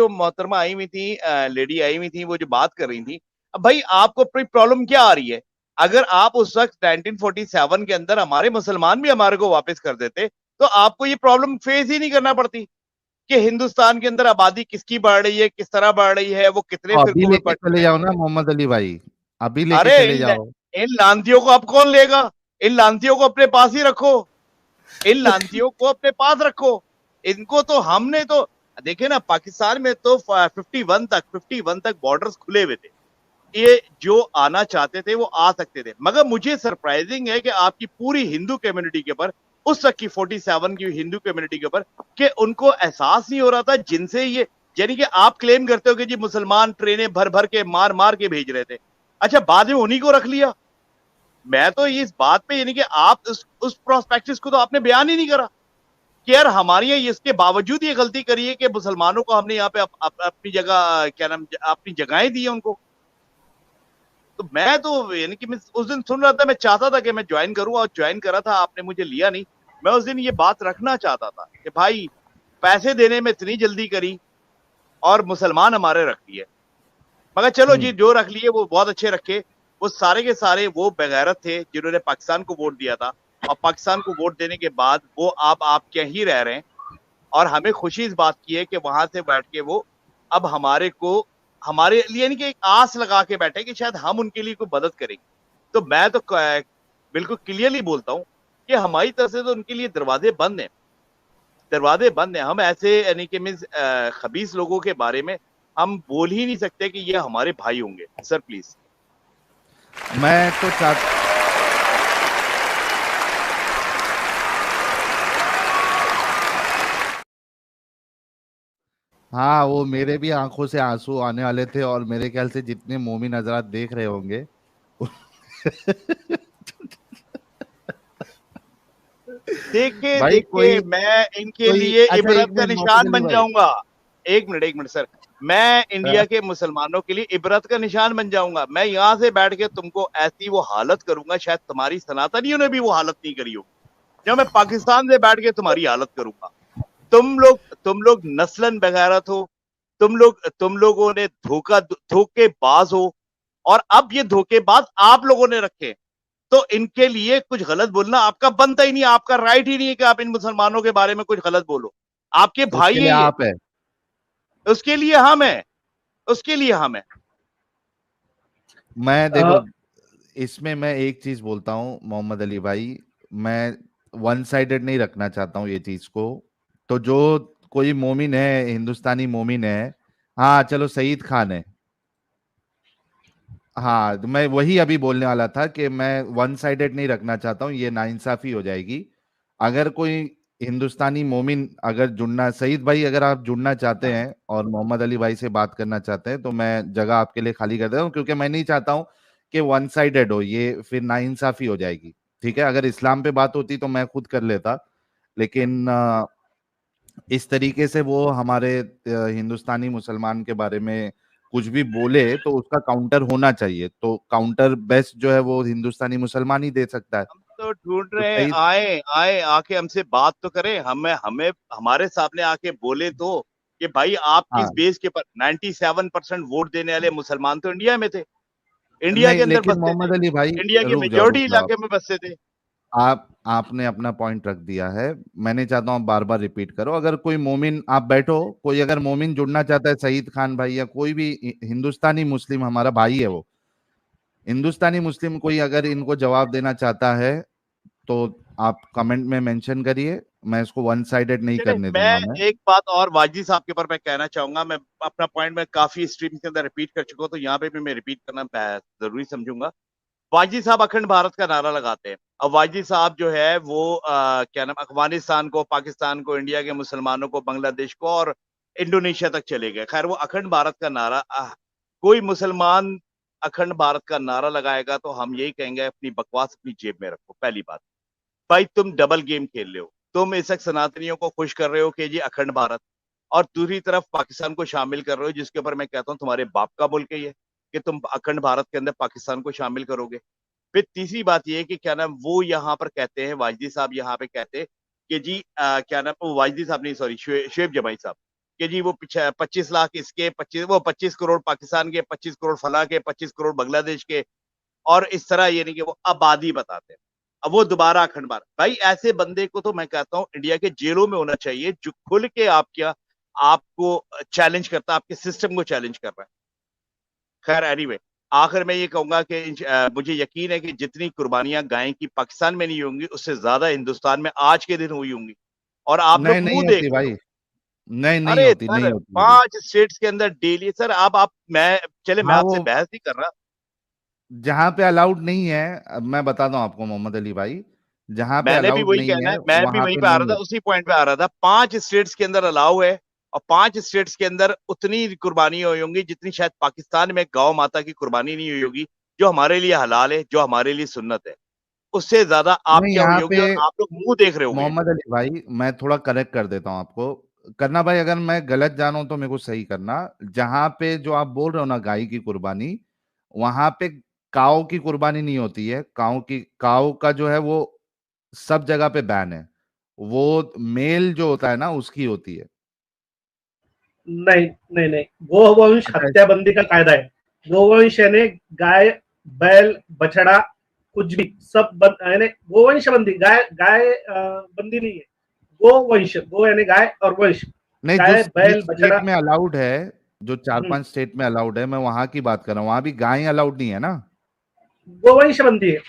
जो मोहतरमा आई हुई थी, लेडी आई हुई थी, वो जो बात कर रही थी, अब भाई आपको प्रॉब्लम क्या आ रही है? अगर आप उस वक्त 1947 के अंदर हमारे मुसलमान भी हमारे को वापस कर देते तो आपको ये प्रॉब्लम फेस ही नहीं करना पड़ती कि हिंदुस्तान के अंदर आबादी किसकी बढ़ रही है, किस तरह बढ़ रही है, वो कितने तो अभी फिरकों में लेके बढ़ चले रहे जाओ ना मोहम्मद अली भाई, अभी हैं। लेके अरे चले जाओ। इन लांतियों को अब कौन लेगा? इन लांतियों को अपने पास ही रखो, इन लांतियों को अपने पास रखो। इनको तो हमने तो देखे ना, पाकिस्तान में तो 51 तक बॉर्डर्स खुले हुए थे। ये जो आना चाहते थे वो आ सकते थे, मगर मुझे सरप्राइजिंग है कि आपकी पूरी हिंदू कम्युनिटी के ऊपर, उस तक की 47 की हिंदू कम्युनिटी के ऊपर, कि उनको एहसास नहीं हो रहा था जिनसे ये, यानी कि आप क्लेम करते हो कि जी मुसलमान ट्रेनें भर भर के मार मार के भेज रहे थे, अच्छा बाद में उन्हीं को रख लिया। मैं तो इस बात पे, यानी कि आप उस प्रोस्पेक्टिस को तो आपने बयान ही नहीं करा कि यार हमारी इसके बावजूद ये गलती करी है कि मुसलमानों को हमने यहाँ पे अपनी जगह, क्या नाम, अपनी जगहें दी है उनको। तो मैं तो, यानी कि मैं उस दिन सुन रहा था, मैं चाहता था कि मैं ज्वाइन करूं, और ज्वाइन करा था, आपने मुझे लिया नहीं। मैं उस दिन ये बात रखना चाहता था कि भाई पैसे देने में इतनी जल्दी करी और मुसलमान हमारे रख लिए। मगर चलो जी, जो रख लिए वो बहुत अच्छे रखे। वो सारे के सारे वो बेगैरत थे जिन्होंने पाकिस्तान को वोट दिया था, और पाकिस्तान को वोट देने के बाद वो आप क्या ही रह रहे हैं। और हमें खुशी इस बात की है कि वहां से बैठ के वो अब हमारे को, हमारे लिए, यानी कि एक आस लगा के बैठे कि शायद हम उनके लिए कोई मदद करेंगे। तो मैं तो बिल्कुल क्लियरली बोलता हूं कि हमारी तरफ से तो उनके लिए दरवाजे बंद हैं, दरवाजे बंद हैं। हम ऐसे, यानी कि मीन्स खबीस लोगों के बारे में हम बोल ही नहीं सकते कि ये हमारे भाई होंगे। Sir please. मैं तो चाहता, हाँ वो मेरे भी आंखों से आंसू आने वाले थे, और मेरे ख्याल से जितने मोमिन हजरात देख रहे होंगे देखिए भाई देखिए, कोई मैं इनके कोई लिए अच्छा, इबरत एक का मिनट मोहम्मद निशान अली बन भाई। जाऊंगा। एक मिनट सर, मैं इंडिया हाँ, के मुसलमानों के लिए इबरत का निशान बन जाऊंगा। मैं यहां से बैठ के तुमको ऐसी वो हालत करूंगा, शायद तुम्हारी सनातनियों ने भी वो हालत नहीं करी हो, जब मैं पाकिस्तान से बैठ के तुम्हारी हालत करूंगा। तुम लोग नस्लन बगैरत हो, तुम लोगों ने धोखेबाज हो, और अब ये धोखेबाज आप लोगों ने रखे। तो इनके लिए कुछ गलत बोलना आपका बनता ही नहीं, आपका राइट ही नहीं है कि आप इन मुसलमानों के बारे में कुछ गलत बोलो। आपके भाई उसके है लिए ये, आप है। उसके लिए हम है, उसके लिए हम है। मैं देखो, इसमें मैं एक चीज बोलता हूँ मोहम्मद अली भाई, मैं वन साइडेड नहीं रखना चाहता हूँ ये चीज को। तो जो कोई मोमिन है, हिंदुस्तानी मोमिन है, हाँ चलो सईद खान है, हाँ तो मैं वही अभी बोलने वाला था कि मैं वन साइडेड नहीं रखना चाहता हूँ, ये नाइंसाफी हो जाएगी। अगर कोई हिंदुस्तानी मोमिन अगर जुड़ना, सईद भाई अगर आप जुड़ना चाहते हैं और मोहम्मद अली भाई से बात करना चाहते हैं, तो मैं जगह आपके लिए खाली कर देता हूँ, क्योंकि मैं नहीं चाहता हूँ कि वन साइडेड हो, ये फिर नाइंसाफी हो जाएगी। ठीक है, अगर इस्लाम पे बात होती तो मैं खुद कर लेता, लेकिन इस तरीके से वो हमारे हिंदुस्तानी मुसलमान के बारे में कुछ भी बोले तो उसका काउंटर होना चाहिए, तो काउंटर बेस्ट जो है वो हिंदुस्तानी मुसलमान ही दे सकता है। हम तो ढूंढ तो रहे हैं, सही, आए आए आके हमसे बात तो करें, हमें हमें हमारे सामने आके बोले तो कि भाई आप किस हाँ बेस के पर 97% वोट देने वाले मुसलमान तो इंडिया में थे, इंडिया नहीं के अंदर लेकिन बसते थे, मोहम्मद अली भाई, इंडिया के रुक मेजोरिटी जाओ आप। इलाके में बसते थे। आपने अपना पॉइंट रख दिया है, मैं नहीं चाहता हूँ आप बार बार रिपीट करो। अगर कोई मोमिन, आप बैठो, कोई अगर मोमिन जुड़ना चाहता है, सईद खान भाई या कोई भी हिंदुस्तानी मुस्लिम हमारा भाई है, वो हिंदुस्तानी मुस्लिम कोई अगर इनको जवाब देना चाहता है तो आप कमेंट में मेंशन करिए, मैं इसको वन साइडेड नहीं चले, करने मैं दूंगा मैं। एक बात और वाजी साहब के ऊपर मैं कहना चाहूंगा। मैं अपना पॉइंट में काफी स्ट्रीम के अंदर रिपीट कर चुका हूं, तो यहाँ पे भी मैं रिपीट करना जरूरी समझूंगा। वाजी साहब अखंड भारत का नारा लगाते हैं, और वाजी साहब जो है वो क्या नाम, अफगानिस्तान को, पाकिस्तान को, इंडिया के मुसलमानों को, बांग्लादेश को और इंडोनेशिया तक चले गए। खैर वो अखंड भारत का नारा, कोई मुसलमान अखंड भारत का नारा लगाएगा तो हम यही कहेंगे अपनी बकवास अपनी जेब में रखो। पहली बात, भाई तुम डबल गेम खेल रहे हो। तुम इस वक्त सनातनियों को खुश कर रहे हो कि जी अखंड भारत, और दूसरी तरफ पाकिस्तान को शामिल कर रहे हो, जिसके ऊपर मैं कहता हूं तुम्हारे बाप का मुल्क है ये, कि तुम अखंड भारत के अंदर पाकिस्तान को शामिल करोगे। फिर तीसरी बात ये है कि क्या नाम, वो यहाँ पर कहते हैं, वाजदी साहब यहाँ पे कहते हैं कि जी क्या नाम, वो वाजदी साहब नहीं, सॉरी, शुएब जमाई साहब, कि जी वो 25 लाख इसके, 25 करोड़ पाकिस्तान के, 25 करोड़ फला के, 25 करोड़ बांग्लादेश के, और इस तरह यानी कि वो आबादी बताते हैं। अब वो दोबारा अखंड भारत, भाई ऐसे बंदे को तो मैं कहता हूँ इंडिया के जेलों में होना चाहिए, जो खुल के आपको चैलेंज करता है, आपके सिस्टम को चैलेंज कर रहा है। खैर एनीवे, आखिर में ये कहूंगा कि मुझे यकीन है कि जितनी कुर्बानियां गाय की पाकिस्तान में नहीं होंगी, उससे ज्यादा हिंदुस्तान में आज के दिन हुई होंगी, और आप नहीं लोग नहीं मुंह देख होती रहे हो। भाई, नहीं नहीं अरे होती, सर नहीं होती अभी। 5 स्टेट्स के अंदर डेली सर, आप मैं चले, मैं हाँ आपसे वो बहस नहीं कर रहा। जहां पे अलाउड नहीं है, अब मैं बताता हूँ आपको मोहम्मद अली भाई, जहां पे मैंने भी अलाउड वही नहीं कहना है है, मैं भी वहां वहीं पे पे आ नहीं रहा था, होती। उसी पॉइंट पे आ रहा था। 5 स्टेट्स के अंदर अलाउ है, और 5 स्टेट्स के अंदर उतनी कुर्बानी हुई होंगी जितनी शायद पाकिस्तान में गौ माता की कुर्बानी नहीं हुई होगी, जो हमारे लिए हलाल है, जो हमारे लिए सुन्नत है। उससे ज्यादा आप नहीं क्या हुई यहाँ होगी, पे और आप लोग मुंह देख रहे होगे। मोहम्मद अली भाई, मैं थोड़ा करेक्ट कर देता हूँ आपको। करना भाई, अगर मैं गलत जाना हूं तो मेरे को सही करना। जहां पे जो आप बोल रहे हो ना गाय की कुर्बानी, वहां पे काऊ की कुर्बानी नहीं होती है। काऊ का जो है वो सब जगह पे बैन है। वो मेल जो होता है ना उसकी होती है। नहीं नहीं नहीं, गोवंश अच्छा हत्याबंदी का कायदा है। गोवंश यानी गाय, बैल, बछड़ा, कुछ भी सब यानी गोवंश बंदी, गाय गाय बंदी नहीं है। गोवंश, गो यानी गाय और वंश नहीं, जो गाय, जिस बैल, बछड़ा। स्टेट में अलाउड है, जो चार हम्म, पांच स्टेट में अलाउड है, मैं वहां की बात कर रहा हूँ। वहां भी गाय अलाउड नहीं है ना। गोवंश बंदी है,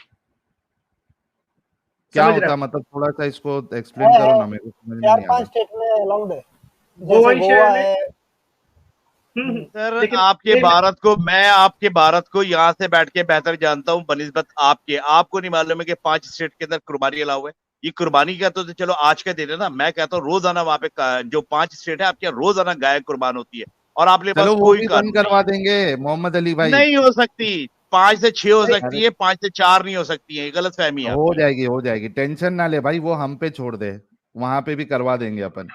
क्या समझ रहे होता है हो? मतलब, थोड़ा सा इसको एक्सप्लेन है करो है ना, मेरे को समझ में चार नहीं आ पांच रहा। स्टेट में अलाउड है, जैसे गोवंश गोवा यानी है। सर लेकिन आपके नहीं, भारत को, मैं आपके भारत को यहाँ से बैठ के बेहतर जानता हूँ बनिस्बत आपके। आपको नहीं मालूम है कि 5 स्टेट के अंदर कुर्बानी अलाउ है। ये कुर्बानी का तो चलो आज का दिन है ना, मैं कहता हूँ रोजाना वहां पे जो 5 स्टेट है आपके, रोजाना गाय कुर्बान होती है, और आपके पास चलो वो कोई भी बंद कानून नहीं करवा है। देंगे मोहम्मद अली भाई। नहीं हो सकती, 5 से 6 हो नहीं, सकती अरे है, 5 से 4 नहीं हो सकती है। गलत फहमी है हो आपकी। जाएगी, हो जाएगी, टेंशन ना ले भाई, वो हम पे छोड़ दे। वहां पे भी करवा देंगे अपन।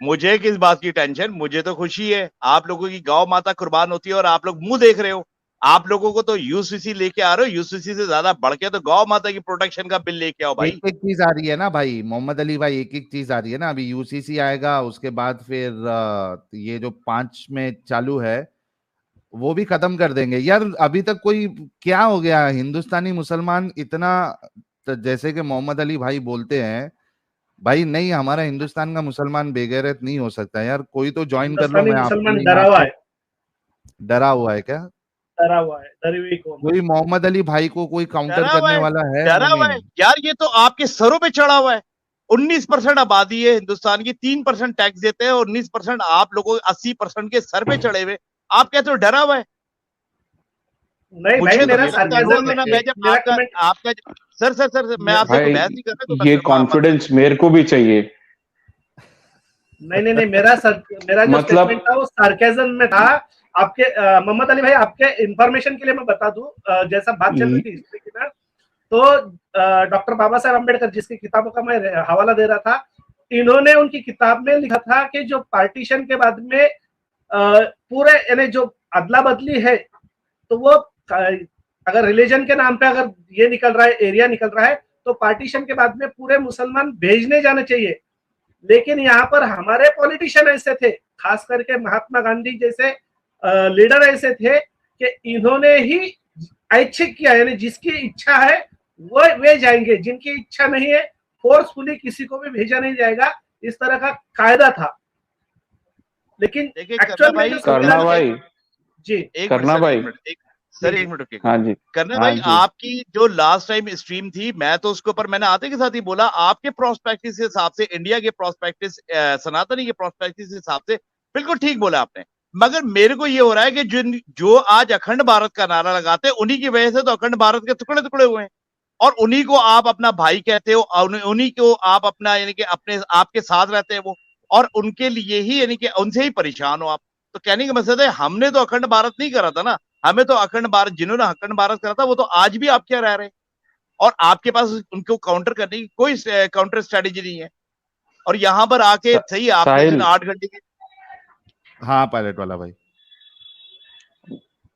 मुझे किस बात की टेंशन, मुझे तो खुशी है। आप लोगों की गौ माता कुर्बान होती है और आप लोग मुंह देख रहे हो। आप लोगों को तो यूसीसी लेके आ रहे हो, यूसीसी से ज्यादा बढ़ के तो गौ माता की प्रोटेक्शन का बिल लेके आओ एक भाई। एक चीज आ रही है ना भाई मोहम्मद अली भाई, एक एक चीज आ रही है ना। अभी यूसीसी आएगा, उसके बाद फिर ये जो 5 में चालू है वो भी खत्म कर देंगे यार। अभी तक कोई, क्या हो गया हिंदुस्तानी मुसलमान इतना, जैसे कि मोहम्मद अली भाई बोलते हैं भाई, नहीं हमारा हिंदुस्तान का मुसलमान बेगैरत नहीं हो सकता यार। कोई तो ज्वाइन कर लो, हिंदुस्तानी मैं आपको मुसलमान यहाँ डरा हुआ पे। है, डरा हुआ है क्या? डरा हुआ है, डरी हुई कौम। कोई मोहम्मद अली भाई को कोई काउंटर डरा हुआ करने है, वाला है डरा हुआ है मुनीम? यार, ये तो आपके सरों पे चढ़ा हुआ है। 19% आबादी है हिंदुस्तान की, 3% टैक्स देते हैं, और 19% आप लोगों 80% के सर पे चढ़े हुए। आप कहते हो डरा हुआ है? नहीं भाई, मुझे तो मेरा मेरा अंदाजा सार्केज्म था ना, में, मैं जब मेरा आपका कमेंट, आपका सर मैं आपसे कोई भाई बहस नहीं कर रहा, ये मत करो। कॉन्फिडेंस मेरे को भी चाहिए। नहीं नहीं नहीं, मेरा जो मतलब स्टेटमेंट था वो सार्केज्म में था। आपके मोहम्मद अली भाई, आपके इंफॉर्मेशन के लिए मैं बता दूं, जैसा बात चल रही थी हिस्ट्री की ना, तो डॉक्टर बाबा साहब अम्बेडकर जिसकी किताबों का मैं हवाला दे रहा था, इन्होंने उनकी किताब में लिखा था कि जो पार्टीशन के बाद में पूरे यानी जो अदला बदली है, तो वो अगर रिलीजन के नाम पे अगर ये निकल रहा है, एरिया निकल रहा है, तो पार्टीशन के बाद में पूरे मुसलमान भेजने जाने चाहिए। लेकिन यहाँ पर हमारे पॉलिटिशियन ऐसे थे, खास करके महात्मा गांधी जैसे लीडर ऐसे थे कि इन्होंने ही ऐच्छिक किया, यानी जिसकी इच्छा है वो वे जाएंगे, जिनकी इच्छा नहीं है फोर्सफुली किसी को भी भेजा नहीं जाएगा, इस तरह का कायदा था। लेकिन देखिए एक्चुअल में जो करना संविधान, भाई, जी एक मिनट करना सर, भाई, एक मिनट, सर एक मिनट रुकिएगा। हाँ जी, करना हाँ भाई, जी, आपकी जो लास्ट टाइम स्ट्रीम थी, मैं तो उसके ऊपर मैंने आते के साथ ही बोला, आपके प्रोस्पेक्टिस के हिसाब से, इंडिया के प्रोस्पेक्टिस, सनातनी के प्रोस्पेक्टिस के हिसाब से बिल्कुल ठीक बोला आपने। मगर मेरे को ये हो रहा है कि जो आज अखंड भारत का नारा लगाते हैं, उन्हीं की वजह से तो अखंड भारत के टुकड़े टुकड़े हुए हैं, और उन्हीं को आप अपना भाई कहते हो, उन्हीं को आप अपना यानी कि अपने आपके साथ रहते हैं वो, और उनके लिए ही यानी कि उनसे ही परेशान हो आप। तो कहने का मतलब है, हमने तो अखंड भारत नहीं करा था ना। हमें तो अखंड भारत, जिन्होंने अखंड भारत करा था वो तो आज भी आपके यहाँ रह रहे हैं, और आपके पास उनको काउंटर करने की कोई काउंटर स्ट्रेटेजी नहीं है। और यहाँ पर आके सही आपने दिन साहिल, 8 घंटे की। हाँ पायलट वाला भाई,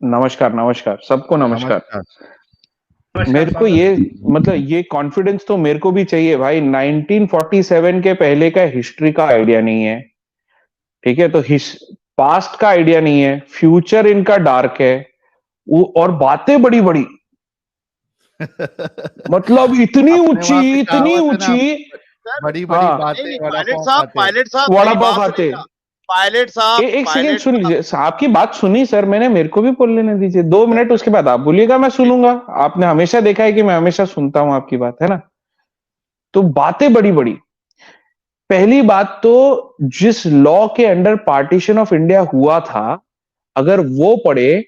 नमस्कार, नमस्कार सबको, नमस्कार। नमस्कार, मेरे को ये मतलब ये कॉन्फिडेंस तो मेरे को भी चाहिए भाई। 1947 के पहले का हिस्ट्री का आइडिया नहीं है, ठीक है, तो पास्ट का आइडिया नहीं है, फ्यूचर इनका डार्क है, और बातें बड़ी बड़ी, मतलब इतनी ऊंची बड़ी बड़ी हाँ बातें, पायलट साहब वड़ा मेरी पाव बात खाते। सुनिएगा। पायलट साहब एक सेकंड पायलट सुन लीजिए, आपकी बात सुनी सर मैंने, मेरे को भी बोल लेने दीजिए 2 मिनट, उसके बाद आप बोलिएगा, मैं सुनूंगा। आपने हमेशा देखा है कि मैं हमेशा सुनता हूं आपकी बात, है ना। तो बातें बड़ी बड़ी, पहली बात तो जिस लॉ के अंडर पार्टीशन ऑफ इंडिया हुआ था, अगर वो पढ़े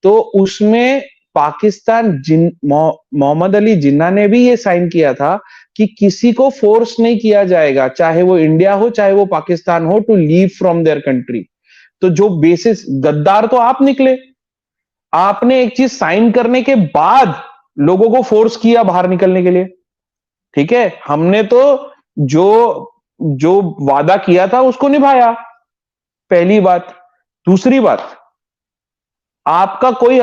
तो उसमें पाकिस्तान मोहम्मद अली जिन्ना ने भी ये साइन किया था कि किसी को फोर्स नहीं किया जाएगा, चाहे वो इंडिया हो चाहे वो पाकिस्तान हो, to leave from their country. तो जो बेसिस, गद्दार तो आप निकले, आपने एक चीज साइन करने के बाद लोगों को फोर्स किया बाहर निकलने के लिए, ठीक है। हमने तो जो जो वादा किया था उसको निभाया, पहली बात। दूसरी बात, आपका कोई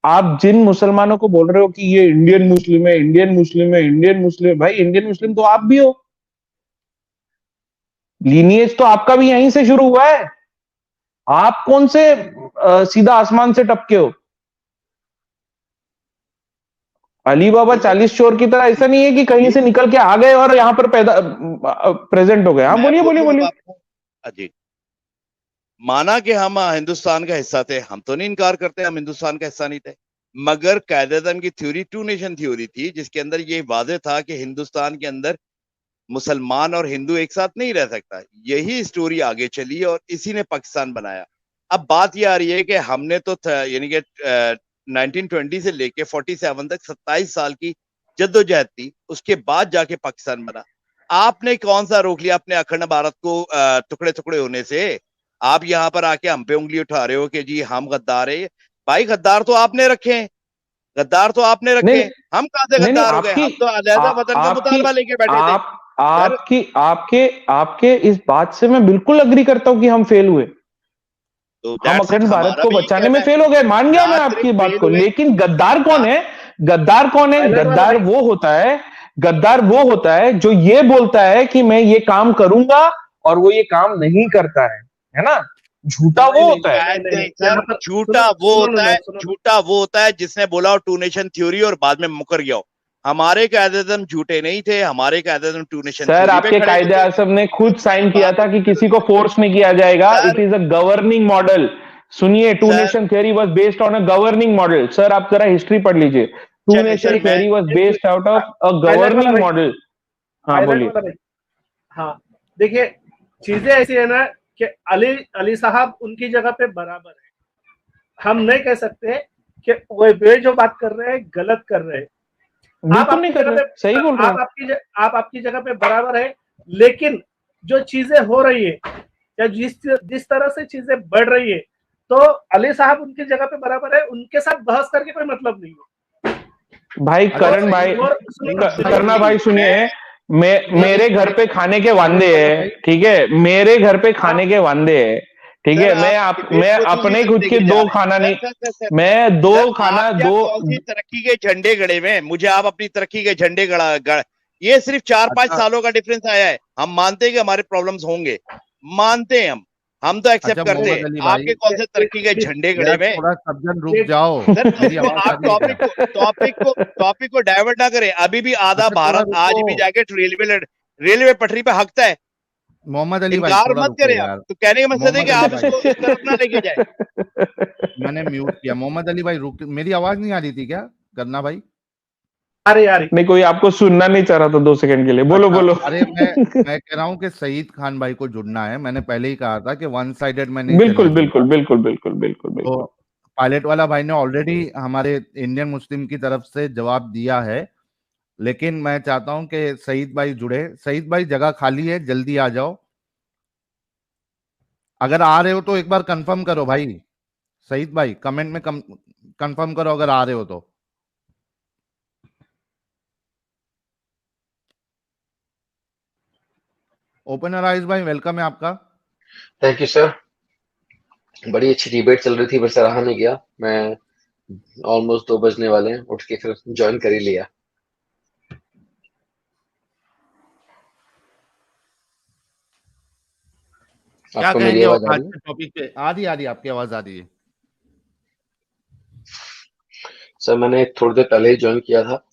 आप जिन मुसलमानों को बोल रहे हो कि ये इंडियन मुस्लिम है, इंडियन मुस्लिम है, इंडियन मुस्लिम, भाई इंडियन मुस्लिम तो आप भी हो, लीनिएज तो आपका भी यहीं से शुरू हुआ है। आप कौन से सीधा आसमान से टपके हो? अली बाबा 40 चोर की तरह ऐसा नहीं है कि कहीं से निकल के आ गए और यहां पर पैदा प्रेजेंट हो गए। हाँ, बोलिए बोलिए बोलिए। जी, माना कि हम हिंदुस्तान का हिस्सा थे, हम तो नहीं इनकार करते हम हिंदुस्तान का हिस्सा नहीं थे, मगर कायदे की थ्योरी टू नेशन थ्योरी थी, जिसके अंदर ये वादे था कि हिंदुस्तान के अंदर मुसलमान और हिंदू एक साथ नहीं रह सकता। यही स्टोरी आगे चली और इसी ने पाकिस्तान बनाया। अब बात यह आ रही है कि हमने तो यानी कि 1920 से लेके 47 तक 27 साल की जद्दोजहद थी, उसके बाद जाके पाकिस्तान बना। आपने कौन सा रोक लिया अपने अखंड भारत को टुकड़े टुकड़े होने से? आप यहां पर आके हम पे उंगली उठा रहे हो कि जी हम गद्दार है। भाई गद्दार तो आपने रखे हैं, गद्दार तो आपने रखे हैं, हम कहां से गद्दार हो गए? हम तो अलहदा वतन का मुतालबा लेके बैठे थे। आपके इस बात से मैं बिल्कुल अग्री करता हूं कि हम फेल हुए, तो हम अखंड भारत हमारा को भी बचाने में फेल हो गए, मान गया मैं आपकी बात को। लेकिन गद्दार कौन है? गद्दार कौन है? गद्दार वो होता है, गद्दार वो होता है जो ये बोलता है कि मैं ये काम करूंगा और वो ये काम नहीं करता है ना। झूठा वो होता है, झूठा वो होता है, झूठा वो होता है जिसने बोला टू नेशन थ्योरी और बाद में मुकर गया हो। हमारे कायदे-ए-आज़म झूठे नहीं थे, हमारे कायदे-ए-आज़म टू नेशन सर आपके कायदे-ए-आज़म ने खुद साइन किया था कि किसी को फोर्स नहीं किया जाएगा। It is a governing model. सुनिए, two nation theory was based on a governing model. Sir आप जरा हिस्ट्री पढ़ लीजिए। Two nation theory was based out of a governing model. हाँ बोलिए। हाँ देखिए, चीजें ऐसी है ना कि अली साहब उनकी जगह पे बराबर है। हम नहीं कह सकते कि वे जो बात कर रहे हैं गलत कर रहे हैं। बिल्कुल नहीं कर रहे, सही बोल रहे हैं। आप आपकी जगह पे बराबर है, लेकिन जो चीजें हो रही है या जिस तरह से चीजें बढ़ रही है, तो अली साहब उनकी जगह पे बराबर है। उनके साथ बहस करके कोई मतलब नहीं है। भाई करण भाई, करना भाई सुनिए, मेरे घर पे खाने के वांदे है, ठीक है, मेरे घर पे खाने के वांदे है, ठीक है। मैं अपने खुद के दो खाना नहीं, मैं दो खाना दो तरक्की के झंडे गड़े हुए हैं। मुझे आप अपनी तरक्की के झंडे गड़ा ये सिर्फ 4-5 सालों का डिफरेंस आया है। हम मानते हैं कि हमारे प्रॉब्लम्स होंगे, मानते हैं हम तो एक्सेप्ट करते हैं। आपके कौन से तरक्की के झंडे गड़े हुए? थोड़ा सज्जन रुक जाओ। आप टॉपिक को डाइवर्ट ना करें। अभी भी आधा भारत आज भी जाके रेलवे पटरी पे हकता है। मोहम्मद अली भाई इनकार मत करें आप। तो कहने का मकसद है कि आप इसको इस तरफ ना लेके जाए। मैंने म्यूट किया। मोहम्मद अली भाई रुक, मेरी आवाज नहीं आ रही थी क्या करना भाई? अरे यार नहीं, कोई आपको सुनना नहीं चाह रहा था 2 सेकंड के लिए। बोलो बोलो। अरे मैं कह रहा हूँ कि सईद खान भाई को जुड़ना है। मैंने पहले ही कहा था कि वन साइडेड में नहीं। बिल्कुल बिल्कुल बिल्कुल बिल्कुल बिल्कुल बिल्कुल। तो पायलट वाला भाई ने ऑलरेडी हमारे इंडियन मुस्लिम की तरफ से जवाब दिया है, लेकिन मैं चाहता हूं कि सईद भाई जुड़े। सईद भाई जगह खाली है, जल्दी आ जाओ। अगर आ रहे हो तो एक बार कंफर्म करो भाई। सईद भाई कमेंट में कंफर्म करो अगर आ रहे हो तो। ओपनर आइज भाई वेलकम है आपका। Thank you sir. बड़ी अच्छी डिबेट चल रही थी, पर सराहा नहीं गया। मैं ऑलमोस्ट 2 बजने वाले हैं, उठ के फिर ज्वाइन कर ही लिया। क्या आपको मेरी कहेंगे आवाज आ आज रही है? के टॉपिक पे? आ रही आपकी आवाज आ रही है। सर मैंने थोड़ी देर पहले ही ज्वाइन किया था।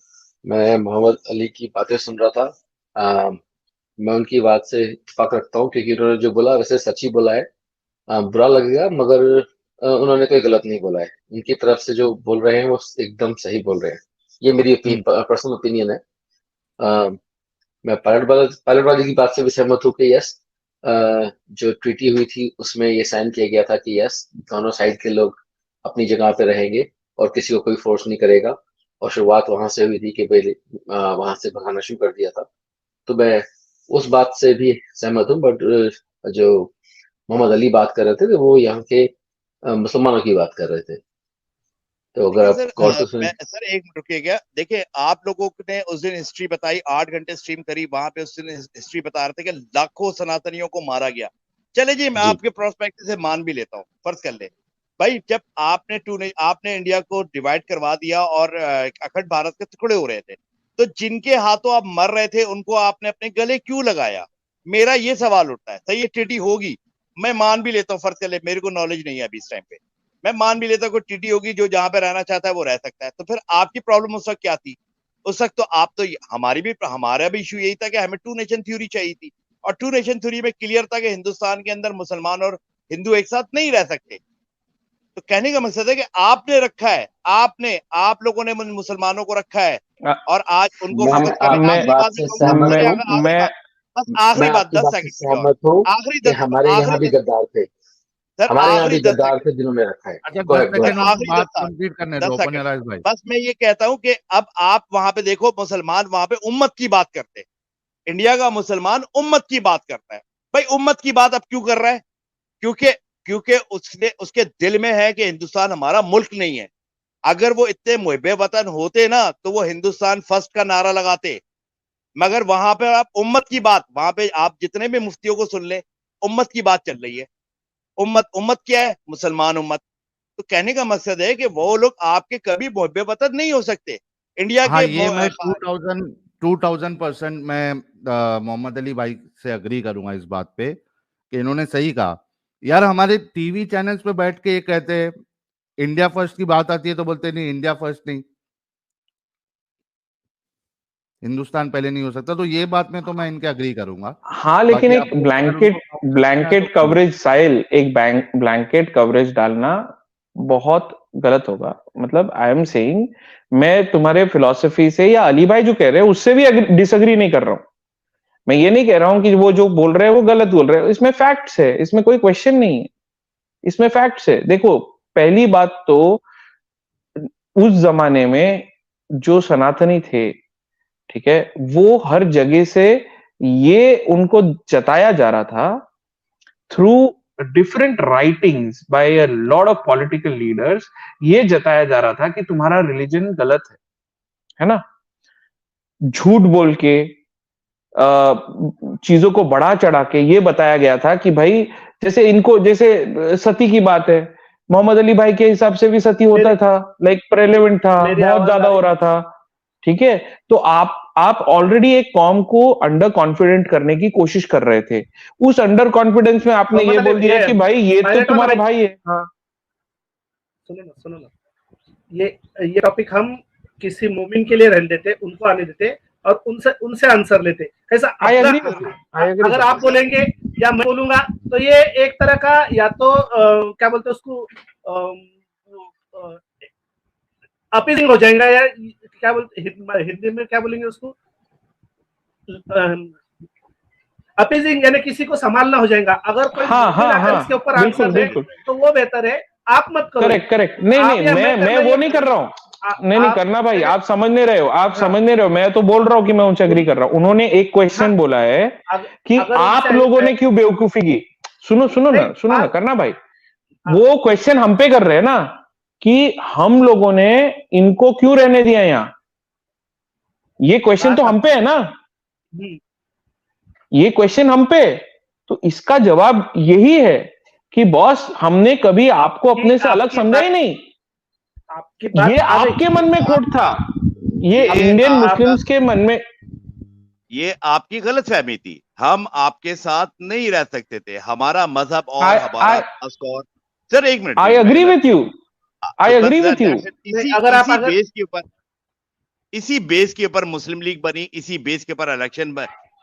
मैं मोहम्मद अली की बातें सुन रहा था। मैं उनकी बात से इत्तेफाक रखता हूँ क्योंकि उन्होंने जो बोला वैसे सच ही बोला है। बुरा लगेगा मगर उन्होंने कोई गलत नहीं बोला है। उनकी तरफ से जो बोल रहे हैं वो एकदम सही बोल रहे हैं। ये मेरी पर्सनल ओपिनियन है। मैं पायलट वाले की बात से भी सहमत हूँ कि यस, जो ट्रीटी हुई थी उसमें ये साइन किया गया था कि यस, दोनों साइड के लोग अपनी जगह पे रहेंगे और किसी को कोई फोर्स नहीं करेगा। और शुरुआत वहां से हुई थी कि पहले वहां से भगाना शुरू कर दिया था। तो मैं उस बात से भी सहमत हूँ। बट जो मोहम्मद अली बात कर रहे थे तो वो यहाँ के मुसलमानों की बात कर रहे थे। तो अगर आप सर गौर से सुने। मैं सर एक मिनट रुकिएगा। देखिए आप लोगों ने उस दिन हिस्ट्री बताई, 8 घंटे स्ट्रीम करी, वहां पे उस दिन हिस्ट्री बता रहे थे कि लाखों सनातनियों को मारा गया। चले जी, मैं जी आपके प्रोस्पेक्टिव से मान भी लेता हूँ, फर्ज कर ले भाई, जब आपने इंडिया को डिवाइड करवा दिया और अखंड भारत के टुकड़े हो रहे थे, तो जिनके हाथों आप मर रहे थे उनको आपने अपने गले क्यों लगाया? मेरा ये सवाल उठता है। सही, ये ट्रीटी होगी, मैं मान भी लेता हूँ, फर्ज कर ले, मेरे को नॉलेज नहीं है अभी इस टाइम पे, मैं मान भी लेता हूँ कोई टीटी होगी, जो जहां पे रहना चाहता है वो रह सकता है। तो फिर आपकी प्रॉब्लम उस वक्त क्या थी? उस वक्त तो आप तो हमारा भी इशू यही था कि हमें 2 नेशन थ्योरी चाहिए थी, और 2 नेशन थ्योरी में क्लियर था कि हिंदुस्तान के अंदर मुसलमान और हिंदू एक साथ नहीं रह सकते। तो कहने का मकसद है कि आपने रखा है, आप लोगों ने मुसलमानों को रखा है, और आज उनको मैं फोकस करने आपकी बात से सहमत हूँ। बस आखिरी मैं बात, आपकी 10 बात से सेकंड सहमत हूँ आखिरी कि 10 हमारे यहाँ भी आखिरी 10 गद्दार थे। सर हमारे यहाँ आखिरी भी 10 गद्दार सेकंड थे जिन्होंने रखा है। अच्छा, गो 10 अहेड, गो सेकंड अहेड। में आखिरी बात 10 कंप्लीट करने 10 दो सेकंड पुण्यराज भाई। बस मैं ये कहता हूं कि अब आप वहां पे देखो, मुसलमान वहां पे उम्मत की बात करते हैं, इंडिया का मुसलमान उम्मत की बात करता है। भाई उम्मत की बात अब क्यों कर रहा है? क्योंकि क्योंकि उसके दिल में है कि हिंदुस्तान हमारा मुल्क नहीं है। अगर वो इतने मुहिब्बे वतन होते ना तो वो हिंदुस्तान फर्स्ट का नारा लगाते। मगर वहां पे आप उम्मत की बात, वहां पे आप जितने भी मुफ्तियों को सुन ले, उम्मत की बात चल रही है। उम्मत क्या है? मुसलमान उम्मत। तो कहने का मकसद है कि वो लोग आपके कभी मुहिब्बे वतन नहीं हो सकते। इंडिया हाँ, के ये मैं 2000% मैं मोहम्मद अली भाई से अग्री करूंगा इस बात पे कि इन्होंने सही कहा। यार हमारे टीवी चैनल्स पे बैठ के ये कहते हैं, इंडिया फर्स्ट की बात आती है तो बोलते नहीं, इंडिया फर्स्ट नहीं, हिंदुस्तान पहले नहीं हो सकता। तो ये बात में तो मैं इनके अग्री करूंगा। हाँ, लेकिन बाकी एक आपको अगर ब्लैंकेट उनको cover करना है ब्लैंकेट तो कवरेज साहिल, एक ब्लैंकेट कवरेज डालना बहुत गलत होगा। मतलब आई एम सेइंग, मैं तुम्हारे फिलॉसफी से या अली भाई जो कह रहे हैं उससे भी डिसएग्री नहीं कर रहा हूं। मैं ये नहीं कह रहा हूं कि वो जो बोल रहे हैं वो गलत बोल रहे हैं। इसमें फैक्ट्स है, इसमें कोई क्वेश्चन नहीं है, इसमें फैक्ट्स है। देखो, पहली बात तो उस जमाने में जो सनातनी थे, ठीक है, वो हर जगह से ये उनको जताया जा रहा था through different writings by a lot of political leaders. ये जताया जा रहा था कि तुम्हारा रिलीजन गलत है ना। झूठ बोल के चीजों को बढ़ा चढ़ा के ये बताया गया था कि भाई, जैसे इनको, जैसे सती की बात है, मोहम्मद अली भाई के हिसाब से भी सती होता था, लाइक प्रेलेवेंट था, बहुत ज्यादा हो रहा था। ठीक है, तो आप ऑलरेडी एक कॉम को अंडर कॉन्फिडेंट करने की कोशिश कर रहे थे। उस अंडर कॉन्फिडेंस में आपने ये बोल दिया कि भाई ये तो तुम्हारा भाई है। हाँ, सुनो ना, ये टॉपिक हम किसी मोमिन के लिए रहने देते, उनको आने देते और उनसे आंसर लेते। ऐसा अगर आप बोलेंगे या मैं बोलूंगा तो ये एक तरह का, या तो क्या बोलते हैं उसको, अपीजिंग हो जाएगा, या क्या बोलते हिंदी में क्या बोलेंगे उसको, अपीजिंग, यानी किसी को संभालना हो जाएगा। अगर कोई इसके ऊपर आंसर दे तो वो बेहतर है, आप मत करो। करेक्ट। नहीं, मैं वो नहीं कर रहा हूँ। नहीं करना भाई, आप समझ नहीं रहे हो, मैं तो बोल रहा हूँ कि मैं उनसे एग्री कर रहा हूँ। उन्होंने एक क्वेश्चन बोला है कि आप लोगों ने क्यों बेवकूफी की। सुनो ना करना भाई, वो क्वेश्चन हम पे कर रहे हैं ना कि हम लोगों ने इनको क्यों रहने दिया यहाँ। ये क्वेश्चन तो हम पे है ना, ये क्वेश्चन हम पे। तो इसका जवाब यही है कि बॉस, हमने कभी आपको अपने से अलग समझा ही नहीं। ये आपके मन में खोट था, ये इंडियन मुस्लिम्स के मन में, ये आपकी गलतफहमी थी। हम आपके साथ नहीं रह सकते थे, हमारा मजहब और हमारा मस्क और। सर एक minute, I agree with you, I agree with you. अगर आप इसी बेस के ऊपर मुस्लिम लीग बनी, इसी बेस के ऊपर इलेक्शन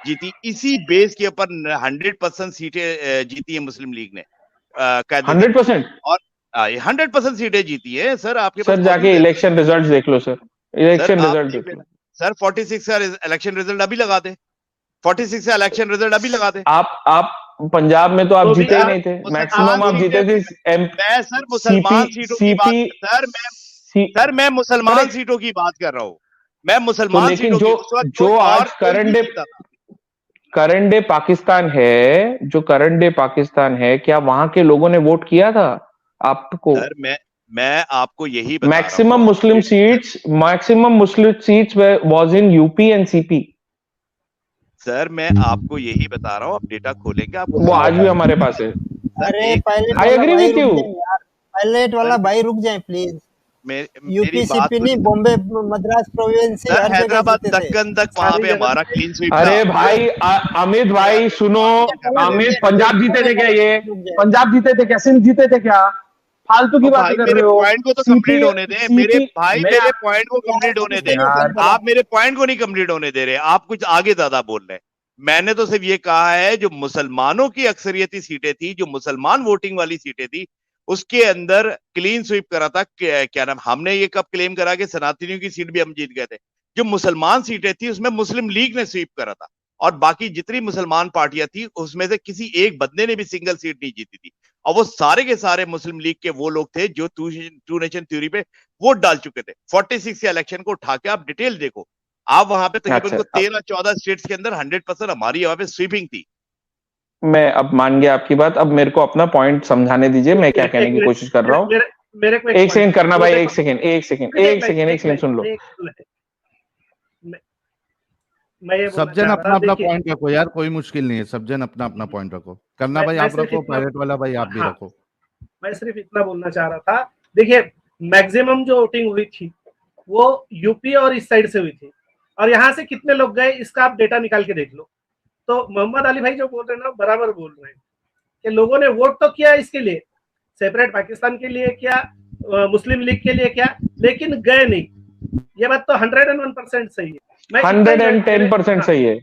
जीती, इसी बेस के ऊपर 100% सीटें जीती है मुस्लिम लीग ने 100%, और 100% सीटें जीती है। सर आपके सर जाके इलेक्शन रिजल्ट देख लो, सर इलेक्शन रिजल्ट देख लो सर। 46 का इलेक्शन रिजल्ट अभी लगा दे, 46 का इलेक्शन रिजल्ट अभी लगा दे। आप पंजाब में तो आप जीते ही नहीं थे, मैक्सिमम आप जीते थे। मैं सर मुसलमान सीटों की बात, सर मैं मुसलमान सीटों की बात कर रहा हूँ, मैं मुसलमान सीटों की। जो आज करंट डे पाकिस्तान है, जो करंट डे पाकिस्तान है, क्या वहां के लोगों ने वोट किया था आपको? सर मैं आपको यही बता maximum Muslim seats was in UP and CP. Sir मैं आपको यही बता रहा हूँ, आप डेटा खोलेंगे आपको वो आज भी हमारे पास है। अरे I agree with you. Pilot वाला भाई रुक जाए प्लीज। यूपी सीपी नहीं, बॉम्बे मद्रास प्रोविंस, हैदराबाद दक्कन तक वहां पे हमारा क्लीन स्वीप। अरे भाई अमित भाई सुनो, अमित पंजाब जीते थे क्या? ये पंजाब जीते थे क्या? सिंध जीते थे क्या? फालतू की बात कर रहे हो। पॉइंट को तो कंप्लीट होने दे मेरे भाई, मेरे पॉइंट को कंप्लीट होने दे। आप मेरे पॉइंट को नहीं कंप्लीट होने दे रहे, आप कुछ आगे ज्यादा बोल रहे हैं। मैंने तो सिर्फ ये कहा है जो मुसलमानों की अक्सरियती सीटें थी, जो मुसलमान वोटिंग वाली सीटें थी, उसके अंदर क्लीन स्वीप करा था। क्या नाम, हमने ये कब क्लेम करा कि सनातनियों की सीट भी हम जीत गए थे? जो मुसलमान सीटें थी उसमें मुस्लिम लीग ने स्वीप करा था, और बाकी जितनी मुसलमान पार्टियां थी उसमें से किसी एक बंदे ने भी सिंगल सीट नहीं जीती थी। और वो सारे के सारे मुस्लिम लीग के वो लोग थे जो टू नेशन थ्योरी पे वोट डाल चुके थे। 46 के इलेक्शन को उठा के आप डिटेल देखो, आप वहां पे तकरीबन 13-14 स्टेट्स के अंदर 100% हमारी वहां पे स्वीपिंग थी। मैं अब मान गया आपकी बात, अब मेरे को अपना पॉइंट समझाने दीजिए, मैं क्या कहने की कोशिश कर रहा हूँ। एक सेकंड करना भाई, एक सेकंड सुन लो। सब जन अपना अपना पॉइंट रखो यार, कोई मुश्किल नहीं है, सब जन अपना अपना पॉइंट रखो। करना भाई आप रखो, पायलट वाला भाई आप भी रखो। मैं सिर्फ इतना बोलना चाह रहा था, देखिए मैक्सिमम जो वोटिंग हुई थी वो यूपी और इस साइड से हुई थी, और यहाँ से कितने लोग गए इसका आप डेटा निकाल के देख लो। तो मोहम्मद अली भाई जो बोल रहे हैं ना, बराबर बोल रहे हैं कि लोगों ने वोट तो किया इसके लिए, सेपरेट पाकिस्तान के लिए क्या, मुस्लिम लीग के लिए क्या, लेकिन गए नहीं। ये बात तो 101% सही है, 110% सही है।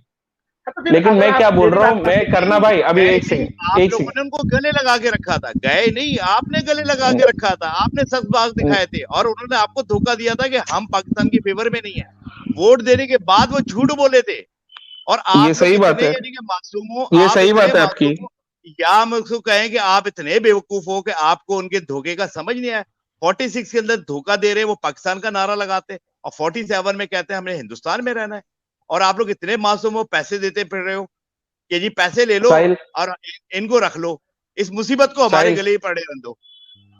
लेकिन मैं क्या बोल रहा हूँ, मैं करना भाई अभी एक सेकंड उनको गले लगा के रखा था, गए नहीं, आपने गले लगा के रखा था, आपने सब बाग दिखाए थे, और उन्होंने आपको धोखा दिया था कि हम पाकिस्तान की फेवर में नहीं है। वोट देने के बाद वो झूठ बोले थे। और आप ये सही बात है, ये सही बात है आपकी। या हम उसको कहें कि आप इतने बेवकूफ हो कि आपको उनके धोखे का समझ नहीं आया। 46 के अंदर धोखा दे रहे, वो पाकिस्तान का नारा लगाते, और 47 में कहते हैं हमने हिंदुस्तान में रहना है। और आप लोग इतने मासूम हो, पैसे देते फिर रहे हो कि जी पैसे ले लो और इनको रख लो, इस मुसीबत को हमारे गले ही पड़े रहने दो।